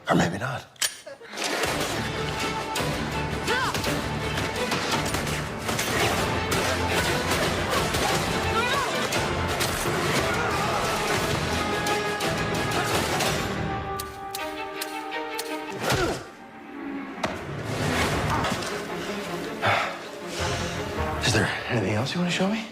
Or maybe not. Is there anything else you want to show me?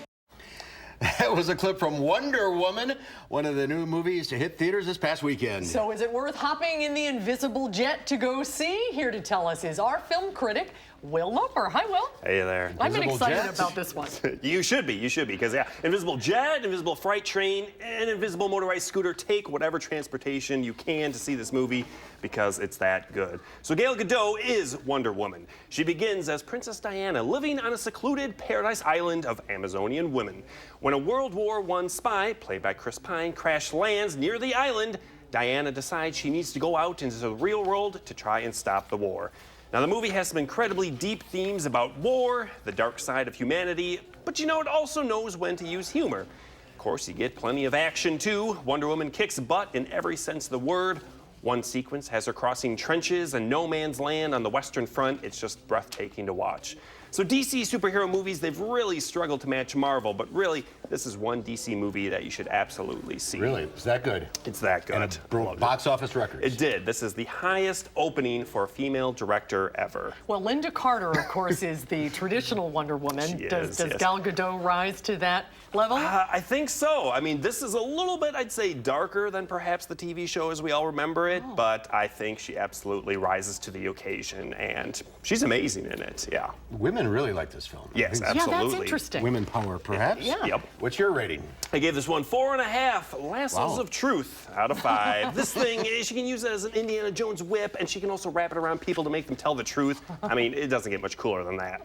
That was a clip from Wonder Woman, one of the new movies to hit theaters this past weekend. So is it worth hopping in the invisible jet to go see? Here to tell us is our film critic, Will Loper. Hi, Will. Hey there. I've been Invisible excited jet? about this one. You should be, because yeah, invisible jet, invisible freight train, and invisible motorized scooter. Take whatever transportation you can to see this movie because it's that good. So Gal Gadot is Wonder Woman. She begins as Princess Diana, living on a secluded paradise island of Amazonian women. When a World War I spy, played by Chris Pine, crash lands near the island, Diana decides she needs to go out into the real world to try and stop the war. Now, the movie has some incredibly deep themes about war, the dark side of humanity, but it also knows when to use humor. Of course, you get plenty of action, too. Wonder Woman kicks butt in every sense of the word. One sequence has her crossing trenches and no man's land on the Western Front. It's just breathtaking to watch. So DC superhero movies, they've really struggled to match Marvel, but really, this is one DC movie that you should absolutely see. Really? Is that good? It's that good. And it broke box office records. It did. This is the highest opening for a female director ever. Well, Linda Carter, of course, is the traditional Wonder Woman. Does yes. Gal Gadot rise to that level? I think so. I mean, this is a little bit, I'd say, darker than perhaps the TV show as we all remember it, but I think she absolutely rises to the occasion, and she's amazing in it, yeah. Women really like this film. Yes, I think absolutely. Yeah, that's interesting. women power, perhaps? Yeah. Yep. What's your rating? I gave this one 4.5 lassos of truth out of 5. This thing, she can use it as an Indiana Jones whip, and she can also wrap it around people to make them tell the truth. I mean, it doesn't get much cooler than that.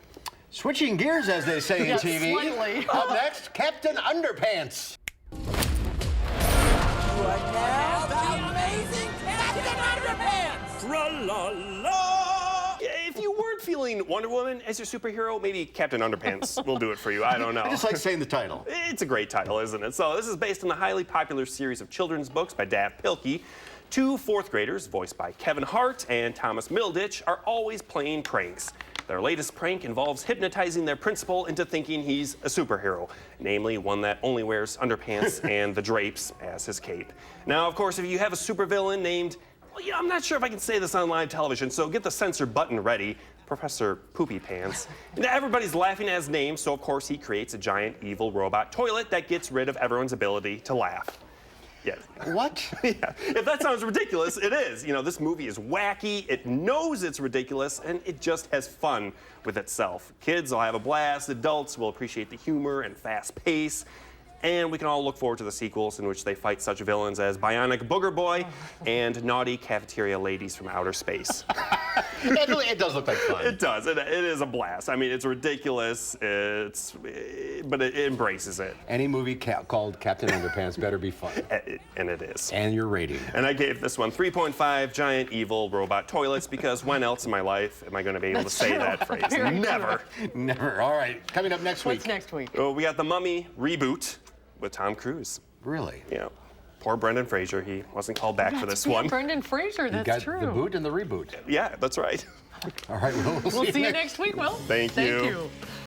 Switching gears, as they say in Yes, TV. slightly. Up next, Captain Underpants. Now the amazing Captain Underpants! Tra-la-la! If you weren't feeling Wonder Woman as your superhero, maybe Captain Underpants will do it for you. I don't know. I just like saying the title. It's a great title, isn't it? So this is based on the highly popular series of children's books by Dav Pilkey. Two fourth graders, voiced by Kevin Hart and Thomas Middleditch, are always playing pranks. Their latest prank involves hypnotizing their principal into thinking he's a superhero, namely one that only wears underpants and the drapes as his cape. Now, of course, if you have a supervillain named, well, I'm not sure if I can say this on live television, so get the censor button ready, Professor Poopy Pants. Now, everybody's laughing at his name, so of course he creates a giant evil robot toilet that gets rid of everyone's ability to laugh. Yeah. What? Yeah. If that sounds ridiculous, it is. This movie is wacky, it knows it's ridiculous, and it just has fun with itself. Kids will have a blast, adults will appreciate the humor and fast pace, and we can all look forward to the sequels in which they fight such villains as Bionic Booger Boy and naughty cafeteria ladies from outer space. It does look like fun. It does. It is a blast. I mean, it's ridiculous, but it embraces it. Any movie called Captain Underpants better be fun. And it is. And your rating. And I gave this one 3.5 giant evil robot toilets because when else in my life am I going to be able to say that phrase? Very Never. Never. All right. Coming up next week. What's next week? Oh, we got The Mummy reboot with Tom Cruise. Really? Yeah. Poor Brendan Fraser. He wasn't called back for this one. Brendan Fraser, You that's got true. the boot and the reboot. Yeah, that's right. All right, we'll We'll see you next week, Will. Thank you. Thank you.